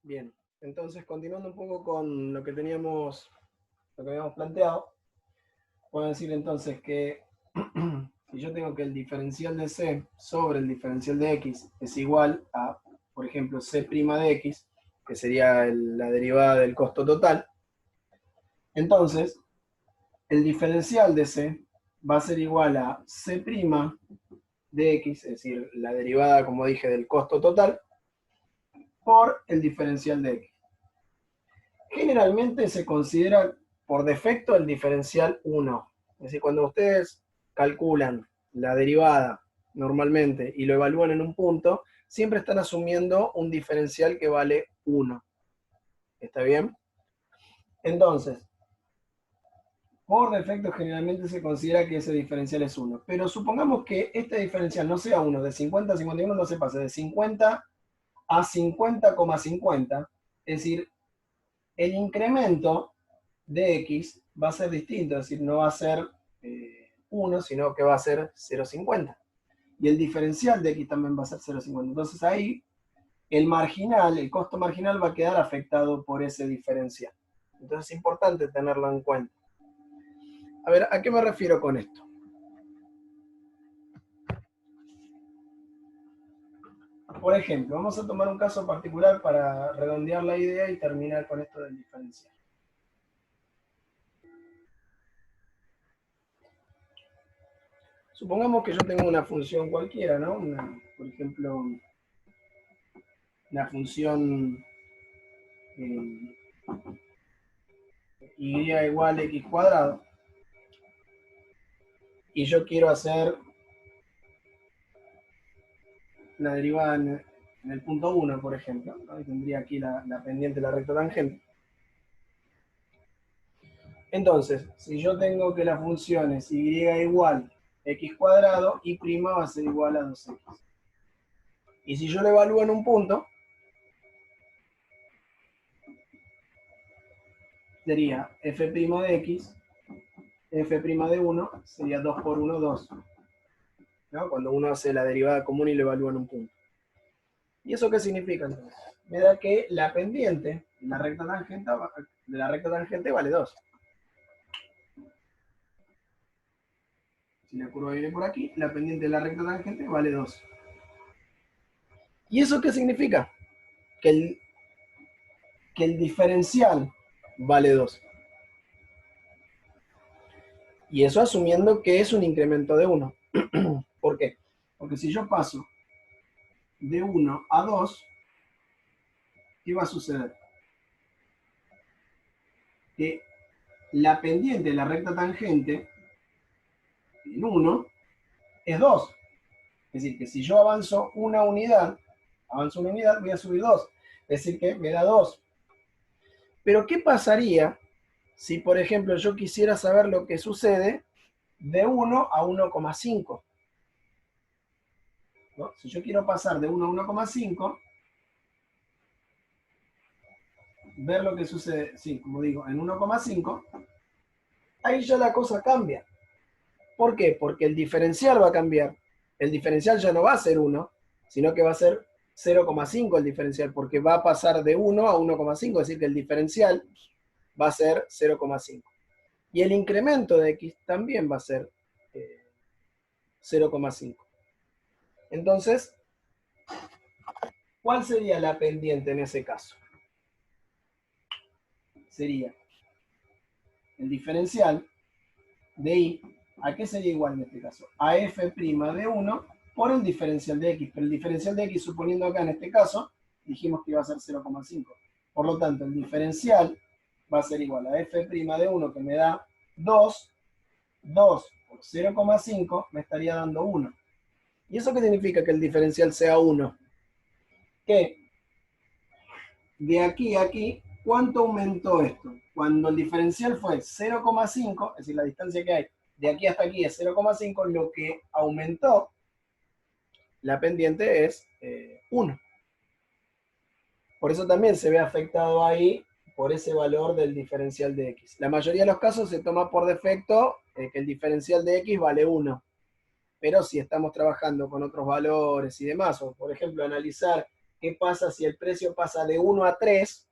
Bien, entonces continuando un poco con lo que habíamos planteado, puedo decir entonces que si yo tengo que el diferencial de C sobre el diferencial de X es igual a, por ejemplo, C' de X, que sería la derivada del costo total, entonces el diferencial de C va a ser igual a C' de X, es decir, la derivada, como dije, del costo total, por el diferencial de X. Generalmente se considera por defecto el diferencial 1. Es decir, cuando ustedes calculan la derivada normalmente y lo evalúan en un punto, siempre están asumiendo un diferencial que vale 1. ¿Está bien? Entonces, por defecto generalmente se considera que ese diferencial es 1. Pero supongamos que este diferencial no sea 1, de 50 a 51 no se pase, de 50 a 50,50. Es decir, el incremento de X va a ser distinto, es decir, no va a ser 1, sino que va a ser 0,50. Y el diferencial de X también va a ser 0,50. Entonces ahí el marginal, el costo marginal va a quedar afectado por ese diferencial. Entonces es importante tenerlo en cuenta. A ver, ¿a qué me refiero con esto? Por ejemplo, vamos a tomar un caso particular para redondear la idea y terminar con esto del diferencial. Supongamos que yo tengo una función cualquiera, ¿no? Por ejemplo, una función y igual a x cuadrado, y yo quiero hacer la derivada en el punto 1, por ejemplo, ¿no? Y tendría aquí la pendiente de la recta tangente. Entonces, si yo tengo que la función es y igual x cuadrado, y' va a ser igual a 2x. Y si yo lo evalúo en un punto, sería f' de x, f' de 1 sería 2 por 1, 2. ¿No? Cuando uno hace la derivada común y lo evalúa en un punto. ¿Y eso qué significa entonces? Me da que la pendiente de la recta tangente vale 2. Si la curva viene por aquí, la pendiente de la recta tangente vale 2. ¿Y eso qué significa? Que el diferencial vale 2. Y eso asumiendo que es un incremento de 1. ¿Por qué? Porque si yo paso de 1 a 2, ¿qué va a suceder? Que la pendiente de la recta tangente en 1 es 2. Es decir, que si yo avanzo una unidad, voy a subir 2. Es decir, que me da 2. Pero ¿qué pasaría si, por ejemplo, yo quisiera saber lo que sucede de 1 a 1,5? ¿No? Si yo quiero pasar de 1 a 1,5, ver lo que sucede, sí, como digo, en 1,5, ahí ya la cosa cambia. ¿Por qué? Porque el diferencial va a cambiar. El diferencial ya no va a ser 1, sino que va a ser 0,5 el diferencial, porque va a pasar de 1 a 1,5, es decir, que el diferencial va a ser 0,5. Y el incremento de x también va a ser 0,5. Entonces, ¿cuál sería la pendiente en ese caso? Sería el diferencial de y, ¿a qué sería igual en este caso? A f' de 1 por el diferencial de x. Pero el diferencial de x, suponiendo acá en este caso, dijimos que iba a ser 0,5. Por lo tanto, el diferencial va a ser igual a f' de 1, que me da 2 por 0,5 me estaría dando 1. ¿Y eso qué significa que el diferencial sea 1? Que de aquí a aquí, ¿cuánto aumentó esto? Cuando el diferencial fue 0,5, es decir, la distancia que hay de aquí hasta aquí es 0,5, lo que aumentó la pendiente es 1. Por eso también se ve afectado ahí por ese valor del diferencial de x. La mayoría de los casos se toma por defecto que el diferencial de x vale 1. Pero si estamos trabajando con otros valores y demás, o por ejemplo analizar ¿qué pasa si el precio pasa de 1 a 3?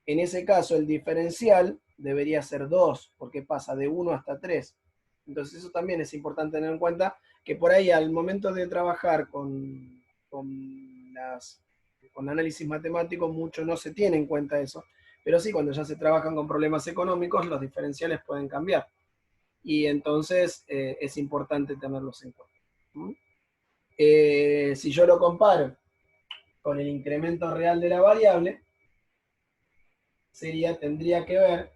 En ese caso, el diferencial debería ser 2, porque pasa de 1 hasta 3. Entonces, eso también es importante tener en cuenta, que por ahí al momento de trabajar con análisis matemático, mucho no se tiene en cuenta eso. Pero sí, cuando ya se trabajan con problemas económicos, los diferenciales pueden cambiar. Y entonces es importante tenerlos en cuenta. Si yo lo comparo con el incremento real de la variable, tendría que ver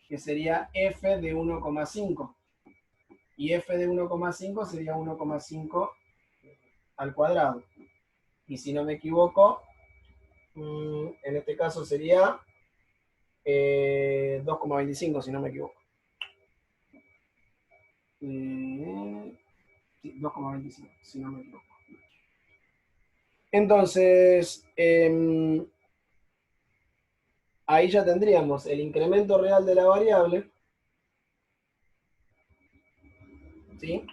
que sería f de 1,5. Y f de 1,5 sería 1,5 al cuadrado. Y si no me equivoco, en este caso sería 2,25, si no me equivoco. 2,25, si no me equivoco. Entonces, ahí ya tendríamos el incremento real de la variable, ¿sí?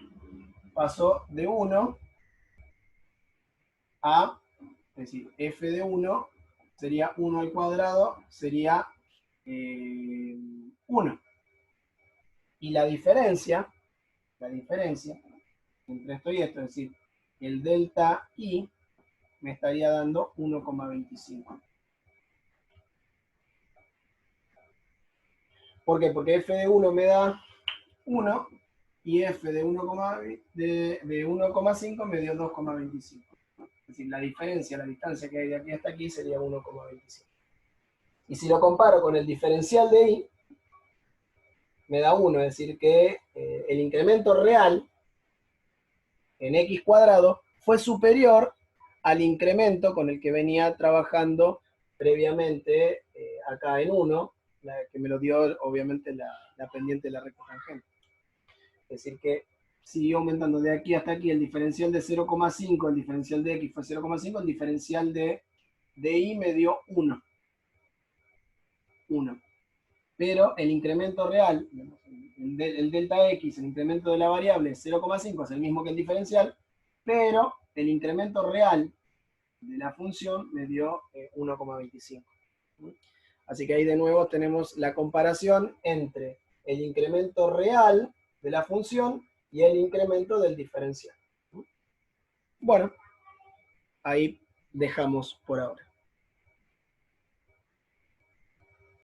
Pasó de 1 a, es decir, f de 1 sería 1 al cuadrado, sería 1. Y la diferencia entre esto y esto, es decir, el delta I me estaría dando 1,25. ¿Por qué? Porque f de 1 me da 1 y f de 1,5 me dio 2,25. Es decir, la distancia que hay de aquí hasta aquí sería 1,25. Y si lo comparo con el diferencial de I, me da 1, es decir, que el incremento real en x cuadrado fue superior al incremento con el que venía trabajando previamente acá en 1, que me lo dio obviamente la pendiente de la recta tangente. Es decir, que siguió aumentando de aquí hasta aquí el diferencial de 0,5, el diferencial de x fue 0,5, el diferencial de y me dio 1. Pero el incremento real, el delta x, el incremento de la variable 0,5 es el mismo que el diferencial, pero el incremento real de la función me dio 1,25. Así que ahí de nuevo tenemos la comparación entre el incremento real de la función y el incremento del diferencial. Bueno, ahí dejamos por ahora.